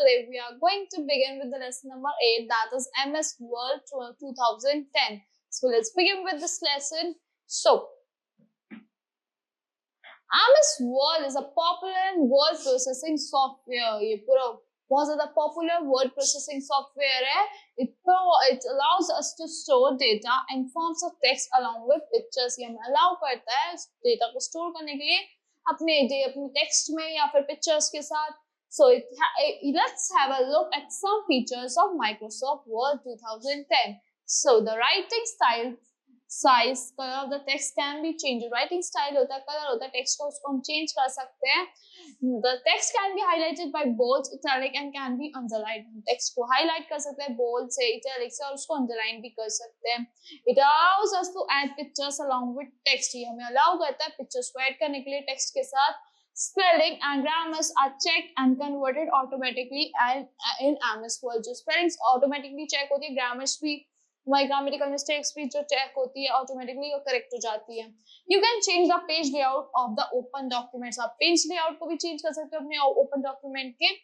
today we are going to begin with the lesson number 8, that is MS Word 2010. So let's begin with this lesson. So MS Word is a popular word processing software. ये पूरा बहुत ज़्यादा popular word processing software है. It allows us to store data in forms of text along with pictures. ये हमें allow करता है data को store करने के लिए अपने text में या फिर pictures के साथ. So let's have a look at some features of Microsoft Word 2010. So the writing style, size, color of the text can be changed. Writing style होता है, color होता है, text को उसको हम change कर सकते हैं. The text can be highlighted by bold, italic and can be underlined. Text को highlight कर सकते हैं bold से, italic से और उसको underline भी कर सकते हैं. It allows us to add pictures along with text. ये हमें allow करता है pictures को add करने के लिए text के साथ. Spelling and grammars are checked and converted automatically in MS Word. जो spellings automatically check होती है, grammars भी, हमारी grammatical mistakes भी जो check होती है automatically वो correct हो जाती है. You can change the page layout of the open documents. आप page layout को भी change कर सकते हो अपने open document के.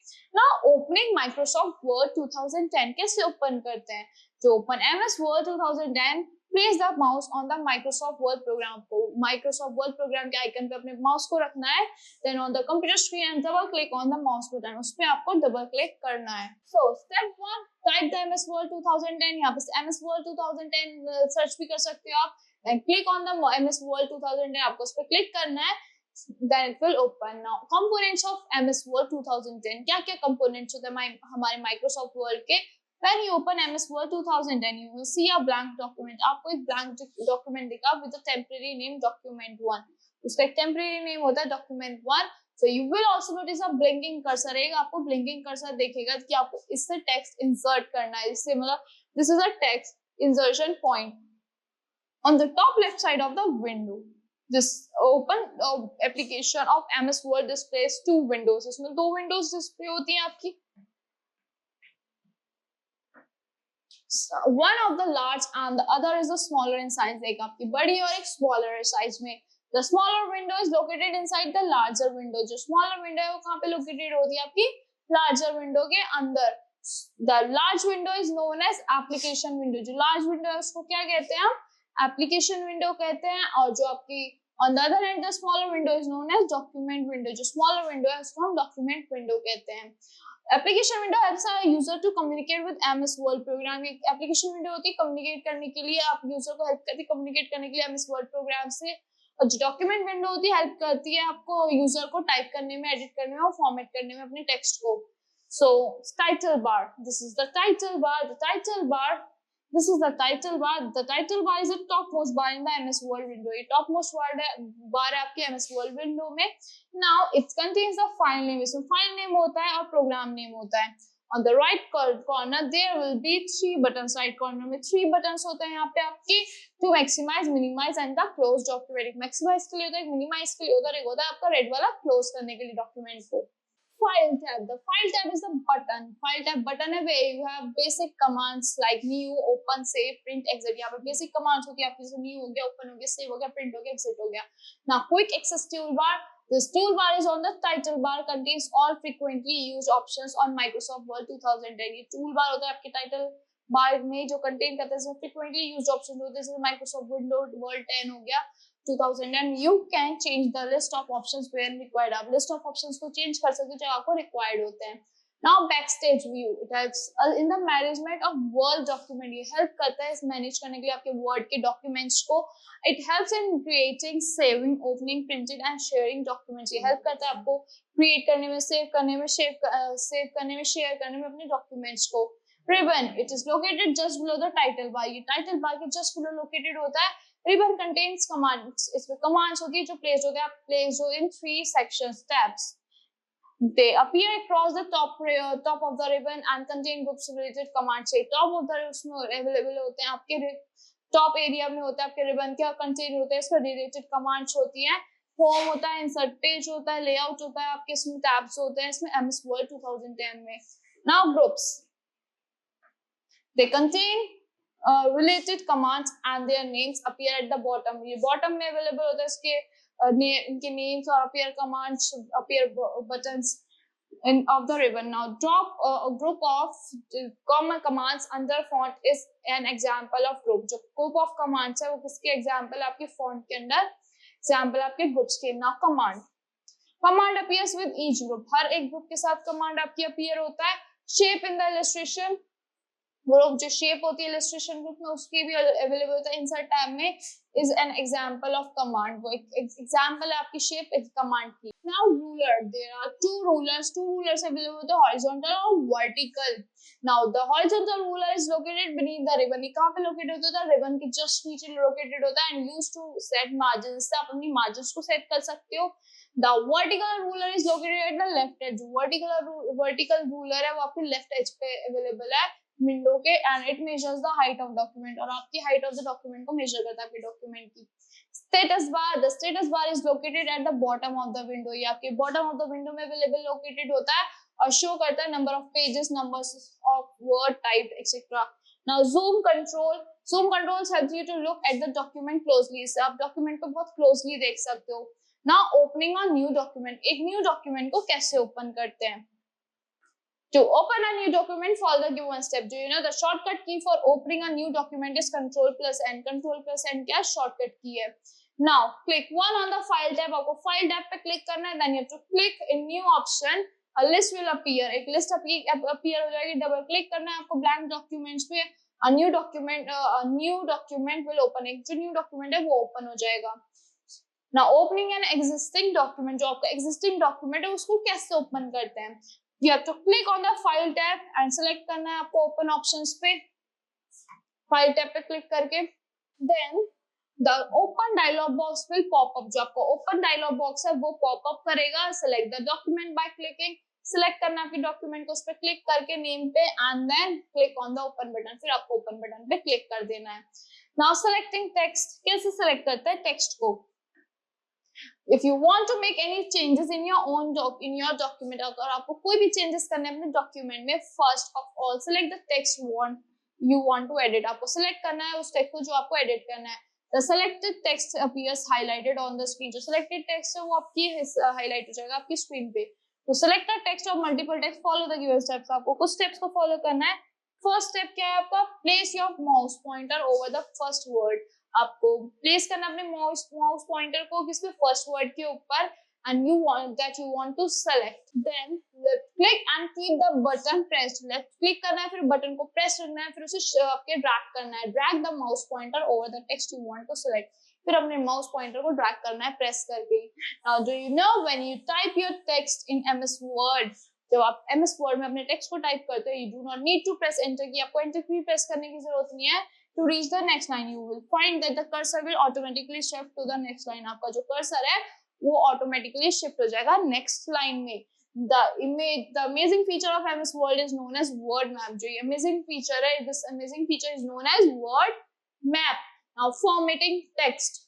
Now opening Microsoft Word 2010 कैसे open करते हैं? जो open MS Word 2010, place the mouse on the Microsoft Word program. को Microsoft Word program के icon पे अपने mouse को रखना है. Then on the computer screen and double click on the mouse button. उस पे आपको double click करना है. So step 1, type the MS Word 2010. यहाँ पे MS Word 2010 search भी कर सकते हो आप. Then click on the MS Word 2010. आपको उस पे click करना है. Then it will open. Now components of MS Word 2010. क्या क्या components होते हैं हमारे Microsoft Word के? When you open MS Word 2010, you will see a blank document. आपको एक blank document दिखा with a temporary name document 1. उसका एक temporary name होता है document 1. So you will also notice a blinking cursor रहेगा. आपको blinking cursor देखेगा कि आपको इससे text insert करना है. इससे मतलब this is a text insertion point. On the top left side of the window, this open application of MS Word displays two windows. इसमें दो windows display होती हैं आपकी. One of the large and the other is the smaller in size. एक आपकी बड़ी और एक smaller size में. The smaller window is located inside the larger window. जो smaller window है वो कहाँ पे located होती है आपकी larger window के अंदर. The large window is known as application window. जो large window है उसको क्या कहते हैं हम? Application window कहते हैं. और जो आपकी on the other hand the smaller window is known as document window. जो smaller window है उसको हम document window कहते हैं. Application window helps a user to communicate with MS word program. Application window होती है कम्युनिकेट करने के लिए, आप यूजर को हेल्प करती है कम्युनिकेट करने के लिए MS वर्ड प्रोग्राम से. और जो डॉक्यूमेंट विंडो होती है हेल्प करती है आपको यूजर को टाइप करने में, एडिट करने में और फॉर्मेट करने में अपने टेक्स्ट को. सो title bar, this is the title bar. The title bar, this is the title bar. The title bar is the topmost bar in the MS Word window. ये topmost bar है आपके MS Word window में. Now it contains the file name. इसमें file name होता है और program name होता है. On the right corner there will be 3 buttons. Right corner में 3 buttons होते हैं यहाँ पे आपकी to maximize, minimize and the close document. Maximize के लिए होता है, minimize के लिए होता है आपका red वाला close करने के लिए document को. File tab. The file tab is the button. File tab button है where you have basic commands like new, open, save, print, exit. यहाँ पे basic commands होती है आपकी, जैसे new हो गया, open हो गया, save हो गया, print हो गया, exit हो गया. Now quick access toolbar. This toolbar is on the title bar. Contains all frequently used options on Microsoft Word 2010. ये toolbar होता है आपके title bar में जो contain करता है इसमें frequently used options होते हैं, जैसे Microsoft Windows Word 10 हो गया 2010. You can change the list of options where required. आप list of options को change कर सकते हो जब आपको required होते हैं. Now backstage view. It helps in the management of Word document. ये help करता है इस manage करने के लिए आपके Word के documents को. It helps in creating, saving, opening, printing and sharing documents. ये help करता है आपको create करने में, save करने में, save करने में, share करने में अपने documents को. Ribbon. It is located just below the title bar. ये title bar के just below located होता है. Ribbon contains commands. इसमें commands होती है जो placed होते हैं, placed in 3 sections, tabs. They appear across the top of the ribbon and contain groups related commands. से top of the उसमें available होते हैं आपके top area में होता है आपके ribbon क्या contain होते हैं, इसमें related commands होती हैं. Home होता है, insert page होता है, layout होता है आपके, इसमें tabs होते हैं इसमें MS Word 2010 में. Now groups. They contain related commands and their names appear at the bottom. ये bottom में available होता है इसके इनके names और appear commands, appear buttons. of the ribbon. Now drop a group of common commands under font is an example of group. जो group of commands है वो किसके example आपके font के अंदर example आपके groups के. Now command appears with each group. हर एक group के साथ command आपकी appear होता है. Shape in the illustration, group जो शेप होती है इलस्ट्रेशन ग्रुप में उसकी भी अवेलेबल होता है इंसर्ट टैब में. Is an example of command. वो एक एग्जांपल है आपकी शेप एक कमांड की. Now ruler, there are two rulers available होते हैं, हॉरिजॉन्टल और vertical. Now the horizontal ruler is located beneath the ribbon. ये कहां पे लोकेटेड होता है? रिबन के जस्ट नीचे लोकेटेड होता है and used to set margins. आप अपनी मार्जिन्स को सेट कर सकते हो. The vertical ruler is located at the left edge. Vertical ruler है वो आपके लेफ्ट एज पे अवेलेबल है विंडो के and it measures the height of document. और आपकी हाइट ऑफ द डॉक्यूमेंट को मेजर करता है आपके डॉक्यूमेंट की. Status bar, the status bar is located at the bottom of the window. ये आपके बॉटम ऑफ द विंडो में अवेलेबल लोकेटेड होता है और शो करता है number of pages, numbers of word type etcetera. Now zoom controls help you to look at the document closely. इससे आप डॉक्यूमेंट को बहुत क्लोजली देख सकते हो. Now opening a new document. एक न्यू डॉक्यूमेंट को कैसे ओपन करते हैं? To open a new document, follow the given step. Do you know the shortcut key for opening a new document is Control+N. Control+N क्या shortcut key है. Now click one on the file tab. आपको file tab पे click करना है. Then you have to click in new option. A list will appear. एक list appear हो जाएगी. Double click करना है आपको blank documents पे. A new document will open. एक जो new document है वो open हो जाएगा. Now opening an existing document. जो आपका existing document है उसको कैसे open करते हैं? You have to click on the file tab and select करना है आपको open options पे. File tab पे click करके then the open dialog box will pop up. जो आपको open dialog box है वो pop up करेगा. Select the document by clicking. Select करना है आपकी document को, उस पे click करके name पे and then click on the open button. फिर आपको open button पे click कर देना है. Now selecting text. कैसे select करते हैं text को? If you want to make any changes in your document, अगर आपको कोई भी changes करने अपने document में, first of all select the text you want to edit. आपको select करना है उस text को जो आपको edit करना है. The selected text appears highlighted on the screen. जो selected text है वो आपकी highlight हो जाएगा आपकी screen पे. To select the text or multiple text, follow the given steps. आपको कुछ steps को follow करना है. First step क्या है आपका? Place your mouse pointer over the first word. आपको प्लेस करना अपने माउस पॉइंटर को किसपे? फर्स्ट वर्ड के ऊपर and you want to select. Then left click and keep the button pressed. Left click करना है, फिर बटन को प्रेस रखना है, फिर उसे आपके ड्रैग करना है. Drag the mouse pointer over the text you want to select. फिर अपने माउस पॉइंटर को ड्रैग करना है प्रेस करके. Now do you know when you type your text in MS Word, जब आप MS Word में अपने टेक्स्ट को टाइप करते हो, you do not need to press enter की. आपको एंटर की प्रेस करने की जरूरत नहीं है. To reach the next line, you will find that the cursor will automatically shift to the next line. आपका जो cursor है वो automatically shift हो जाएगा next line में. The amazing feature of MS Word is known as word map. जो ये amazing feature है, this amazing feature is known as word map. Now formatting text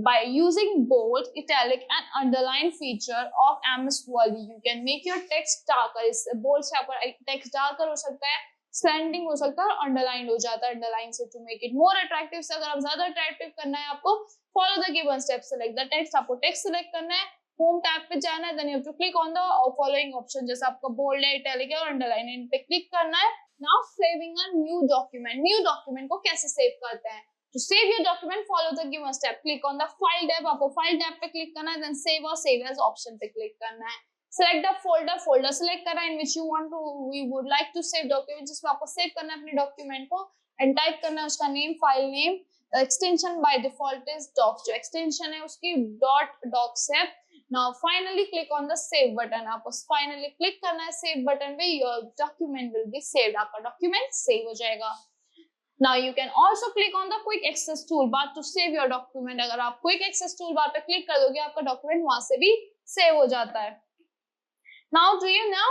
by using bold, italic and underline feature of MS Word, you can make your text darker. इस bold से आपका text darker हो सकता है, slanting हो सकता है और अंडरलाइन हो जाता है अंडरलाइन से. To make it more attractive, so अगर आप ज्यादा अट्रैक्टिव करना है आपको, follow the given step. Select the text. आपको टेक्स्ट सिलेक्ट करना है, होम टैब पे जाना है, then you have to click on the following option. जैसे आपका बोल्ड है, इटैलिक है और अंडरलाइन है, इन पे क्लिक करना है. नाउ सेविंग अ न्यू डॉक्यूमेंट. न्यू डॉक्यूमेंट को कैसे सेव करते हैं? To save your document, follow the given step. Click on the file tab. आपको file tab पे क्लिक करना है, then save और save as option पे क्लिक करना है. Select the folder select करना है in which we would like to save document, जिसमें आपको save करना है अपने document को, and type करना है उसका name, file name. The extension by default is docs. जो extension है उसकी .docs है. Now finally click on the save button. आपको finally click करना है save button पे, your document will be saved. आपका document save हो जाएगा. Now you can also click on the quick access toolbar to save your document. अगर आप quick access toolbar पे click कर दोगे, आपका document वहां से भी save हो जाता है. Now do you know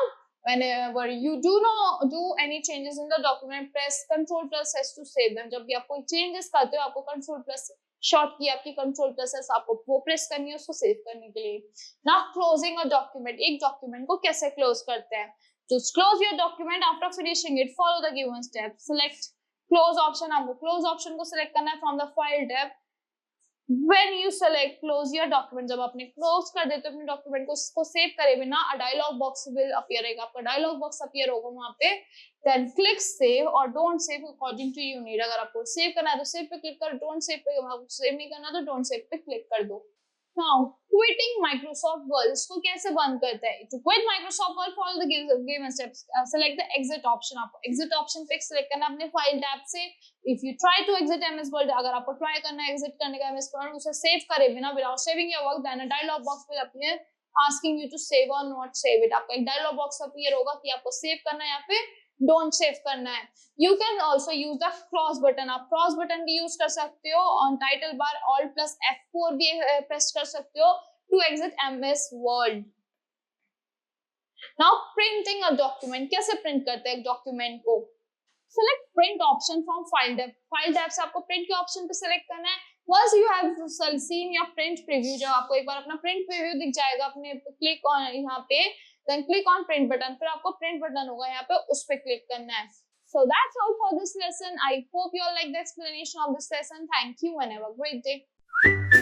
whenever you do any changes in the document, press Ctrl+S to save them. जब भी आप कोई changes करते हो, आपको Ctrl+ शॉर्ट की आपकी Ctrl+S आपको वो प्रेस करनी है उसको सेव करने के लिए. Now closing a document. एक document को कैसे close करते हैं? To close your document after finishing it, follow the given steps. Select close option. आपको close option को select करना है from the file tab. When you select close your document, जब आपने close कर देते हो अपने document को, उसको save करे बिना, a dialog box will appear रहेगा, आपका dialog box appear होगा वहाँ पे. Then click save or don't save according to you need. अगर आपको save करना है तो save पे click करो, don't save पे, आपको save नहीं करना तो don't save पे click कर दो. Now, quitting Microsoft Word, इसको कैसे बंद करते हैं? To quit Microsoft Word, follow the given steps. Select the exit option. आपको exit option पे select करना अपने file tab से. If you try to exit MS Word, अगर आपको try करना है exit करने का MS Word, उसे save करे बिना, without saving your work, then a dialog box will appear asking you to save or not save it. आपका एक dialog box appear होगा कि आपको save करना है या फिर don't save करना है. You can also use the cross button. आप cross button भी use कर सकते हो. On title bar Alt plus F4 भी press कर सकते हो to exit MS Word. Now printing a document. कैसे print करते हैं एक document को? Select print option from file tab. File tab से आपको print के option पे select करना है. Once you have seen your print preview, जब आपको एक बार अपना print preview दिख जाएगा, अपने click on यहाँ पे, then click on print button. फिर आपको print button होगा यहाँ पे, उस पे click करना है. So that's all for this lesson. I hope you all like the explanation of this lesson. Thank you and have a great day.